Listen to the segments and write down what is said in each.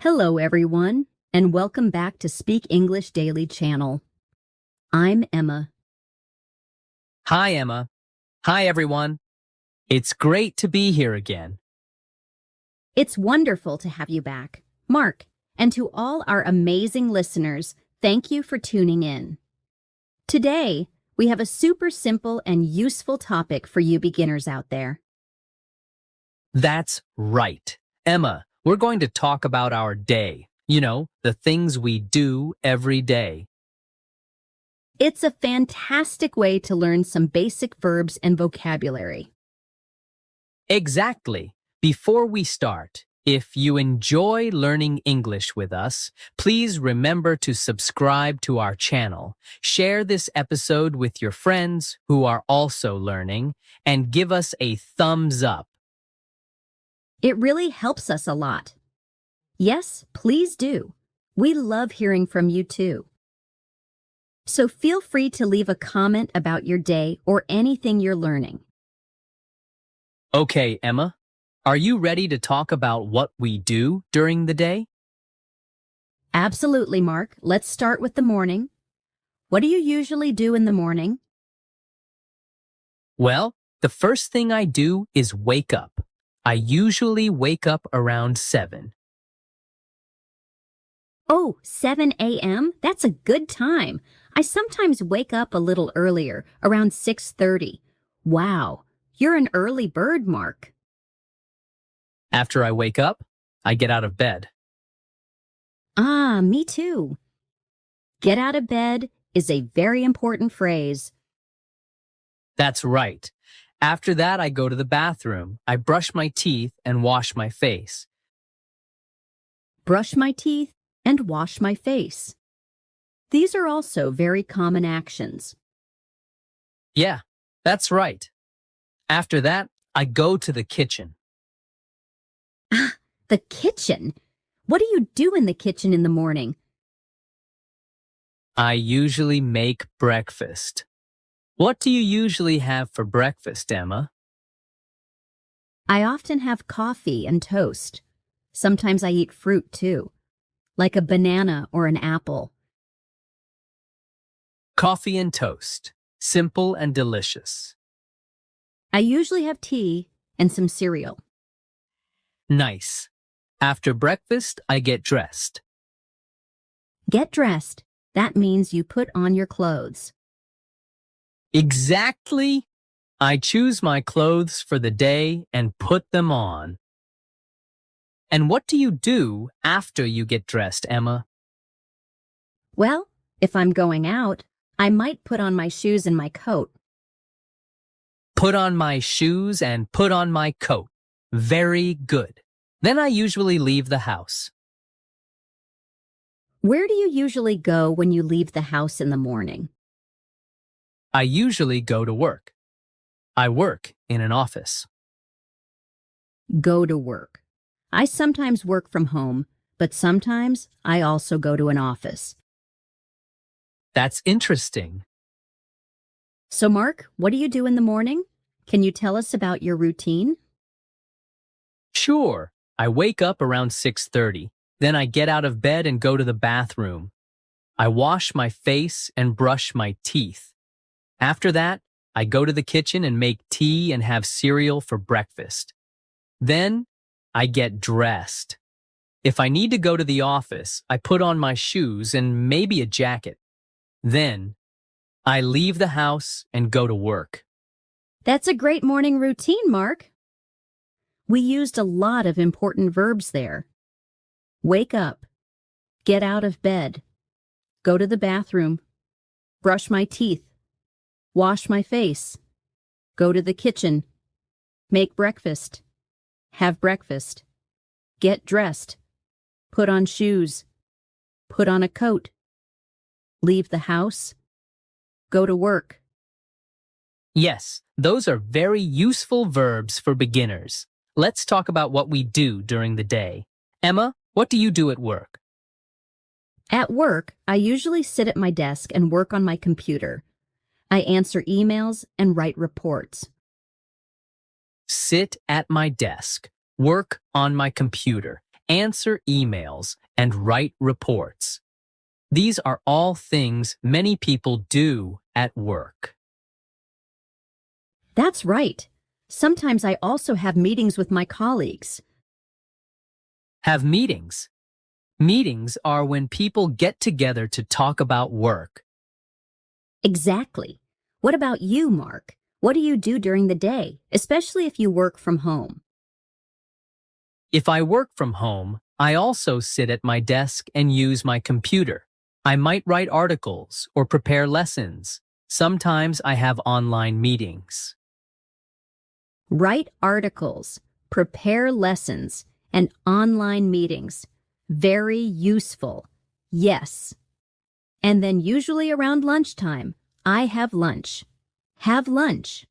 Hello, everyone, and welcome back to Speak English Daily channel. I'm Emma. Hi, Emma. Hi, everyone. It's great to be here again. It's wonderful to have you back, Mark, and to all our amazing listeners, thank you for tuning in. Today, we have a super simple and useful topic for you beginners out there. That's right. Emma, we're going to talk about our day. You know, the things we do every day. It's a fantastic way to learn some basic verbs and vocabulary. Exactly. Before we start, if you enjoy learning English with us, please remember to subscribe to our channel, share this episode with your friends who are also learning, and give us a thumbs up. It really helps us a lot. Yes, please do. We love hearing from you too. So feel free to leave a comment about your day or anything you're learning. Okay, Emma, are you ready to talk about what we do during the day? Absolutely, Mark. Let's start with the morning. What do you usually do in the morning? Well, the first thing I do is wake up. I usually wake up around 7. Oh, 7 a.m.? That's a good time. I sometimes wake up a little earlier, around 6:30. Wow, you're an early bird, Mark. After I wake up, I get out of bed. Ah, me too. Get out of bed is a very important phrase. That's right. After that, I go to the bathroom. I brush my teeth and wash my face. Brush my teeth and wash my face. These are also very common actions. Yeah, that's right. After that, I go to the kitchen. Ah, the kitchen. What do you do in the kitchen in the morning? I usually make breakfast. What do you usually have for breakfast, Emma? I often have coffee and toast. Sometimes I eat fruit too, like a banana or an apple. Coffee and toast. Simple and delicious. I usually have tea and some cereal. Nice. After breakfast, I get dressed. Get dressed. That means you put on your clothes. Exactly. I choose my clothes for the day and put them on. And what do you do after you get dressed, Emma? Well, if I'm going out, I might put on my shoes and my coat. Put on my shoes and put on my coat. Very good. Then I usually leave the house. Where do you usually go when you leave the house in the morning? I usually go to work. I work in an office. Go to work. I sometimes work from home, but sometimes I also go to an office. That's interesting. So, Mark, what do you do in the morning? Can you tell us about your routine? Sure, I wake up around 6:30. Then I get out of bed and go to the bathroom. I wash my face and brush my teeth. After that, I go to the kitchen and make tea and have cereal for breakfast. Then, I get dressed. If I need to go to the office, I put on my shoes and maybe a jacket. Then, I leave the house and go to work. That's a great morning routine, Mark. We used a lot of important verbs there. Wake up, get out of bed, go to the bathroom, brush my teeth, wash my face, go to the kitchen, make breakfast, have breakfast, get dressed, put on shoes, put on a coat, leave the house, go to work. Yes, those are very useful verbs for beginners. Let's talk about what we do during the day. Emma, what do you do at work? At work, I usually sit at my desk and work on my computer. I answer emails and write reports. Sit at my desk, work on my computer, answer emails, and write reports. These are all things many people do at work. That's right. Sometimes I also have meetings with my colleagues. Have meetings. Meetings are when people get together to talk about work. Exactly. What about you, Mark? What do you do during the day, especially if you work from home? If I work from home, I also sit at my desk and use my computer. I might write articles or prepare lessons. Sometimes I have online meetings. Write articles, prepare lessons, and online meetings. Very useful. Yes. And then usually around lunchtime, I have lunch. Have lunch.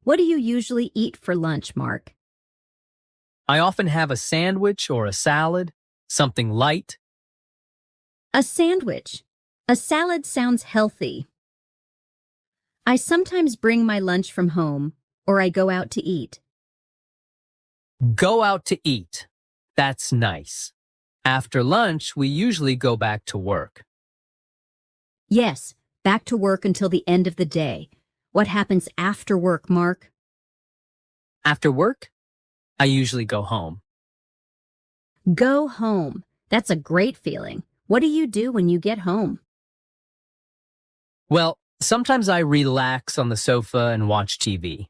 What do you usually eat for lunch, Mark? I often have a sandwich or a salad, something light. A sandwich. A salad sounds healthy. I sometimes bring my lunch from home, or I go out to eat. Go out to eat. That's nice. After lunch, we usually go back to work. Yes, back to work until the end of the day. What happens after work, Mark? After work, I usually go home. Go home. That's a great feeling. What do you do when you get home? Well, sometimes I relax on the sofa and watch TV.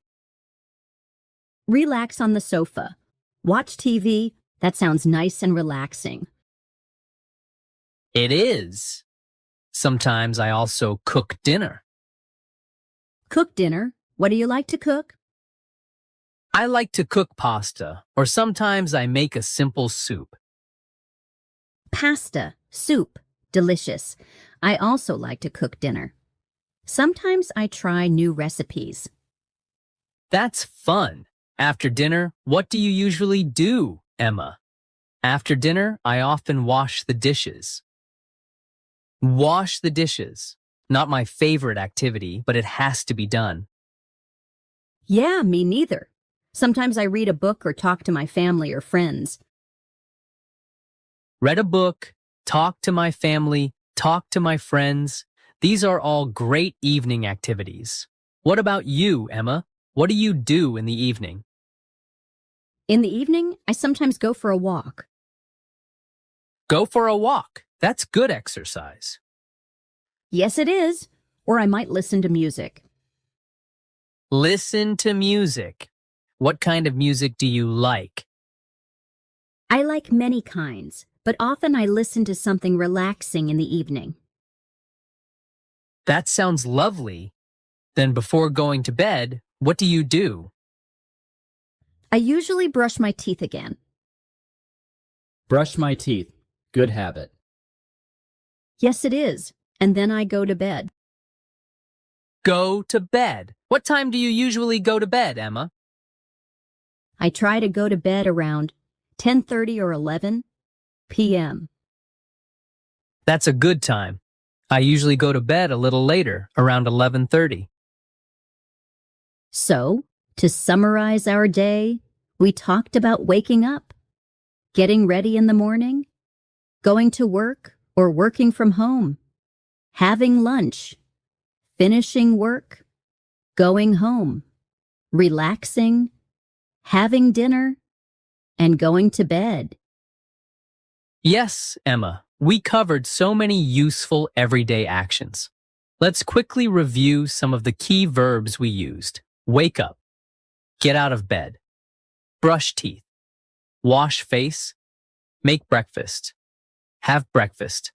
Relax on the sofa. Watch TV. That sounds nice and relaxing. It is. Sometimes I also cook dinner. Cook dinner. What do you like to cook? I like to cook pasta, or sometimes I make a simple soup. Pasta, soup. Delicious. I also like to cook dinner. Sometimes I try new recipes. That's fun. After dinner, what do you usually do, Emma? After dinner, I often wash the dishes. Wash the dishes. Not my favorite activity, but it has to be done. Yeah, me neither. Sometimes I read a book or talk to my family or friends. Read a book, talk to my family, talk to my friends. These are all great evening activities. What about you, Emma? What do you do in the evening? In the evening, I sometimes go for a walk. Go for a walk. That's good exercise. Yes, it is. Or I might listen to music. Listen to music. What kind of music do you like? I like many kinds, but often I listen to something relaxing in the evening. That sounds lovely. Then before going to bed, what do you do? I usually brush my teeth again. Brush my teeth. Good habit. Yes, it is. And then I go to bed. Go to bed. What time do you usually go to bed, Emma? I try to go to bed around 10:30 or 11 p.m. That's a good time. I usually go to bed a little later, around 11:30. So, to summarize our day, we talked about waking up, getting ready in the morning, going to work or working from home, having lunch, finishing work, going home, relaxing, having dinner, and going to bed. Yes, Emma, we covered so many useful everyday actions. Let's quickly review some of the key verbs we used. Wake up, get out of bed, brush teeth, wash face, make breakfast, have breakfast,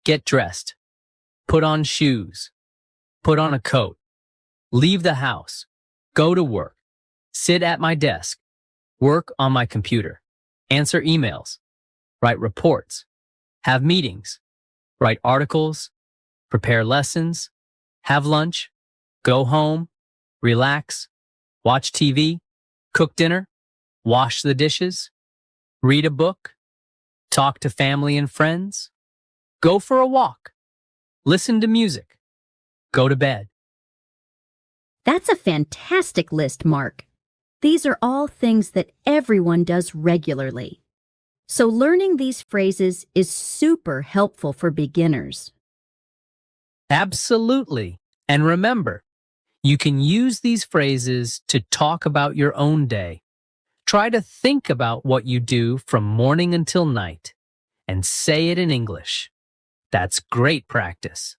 get dressed, put on shoes, put on a coat, leave the house, go to work, sit at my desk, work on my computer, answer emails, write reports, have meetings, write articles, prepare lessons, have lunch, go home, relax, watch TV, cook dinner, wash the dishes, read a book, talk to family and friends, go for a walk, listen to music, go to bed. That's a fantastic list, Mark. These are all things that everyone does regularly. So learning these phrases is super helpful for beginners. Absolutely. And remember, you can use these phrases to talk about your own day. Try to think about what you do from morning until night and say it in English. That's great practice.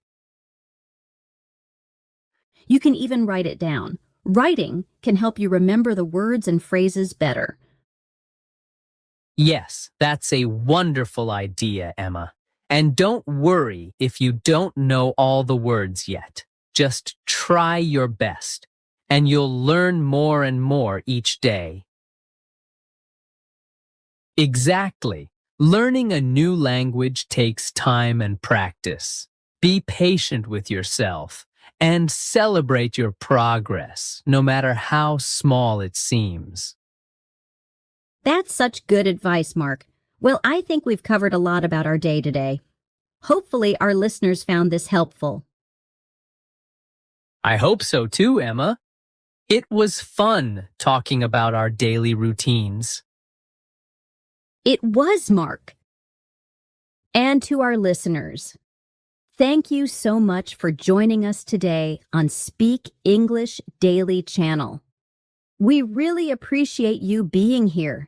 You can even write it down. Writing can help you remember the words and phrases better. Yes, that's a wonderful idea, Emma. And don't worry if you don't know all the words yet. Just try your best, and you'll learn more and more each day. Exactly. Learning a new language takes time and practice. Be patient with yourself and celebrate your progress, no matter how small it seems. That's such good advice, Mark. Well, I think we've covered a lot about our day today. Hopefully, our listeners found this helpful. I hope so too, Emma. It was fun talking about our daily routines. It was, Mark. And to our listeners, thank you so much for joining us today on Speak English Daily Channel. We really appreciate you being here.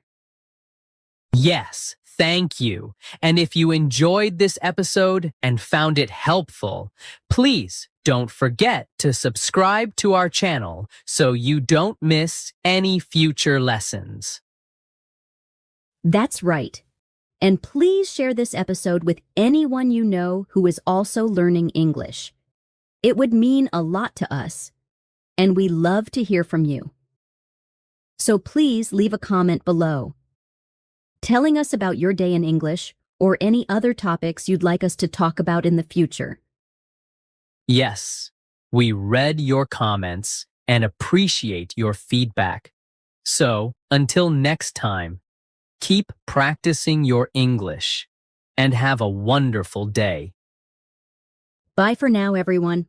Yes, thank you. And if you enjoyed this episode and found it helpful, please don't forget to subscribe to our channel so you don't miss any future lessons. That's right. And please share this episode with anyone you know who is also learning English. It would mean a lot to us, and we love to hear from you. So please leave a comment below, telling us about your day in English or any other topics you'd like us to talk about in the future. Yes, we read your comments and appreciate your feedback. So, until next time, keep practicing your English and have a wonderful day. Bye for now, everyone.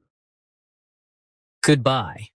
Goodbye.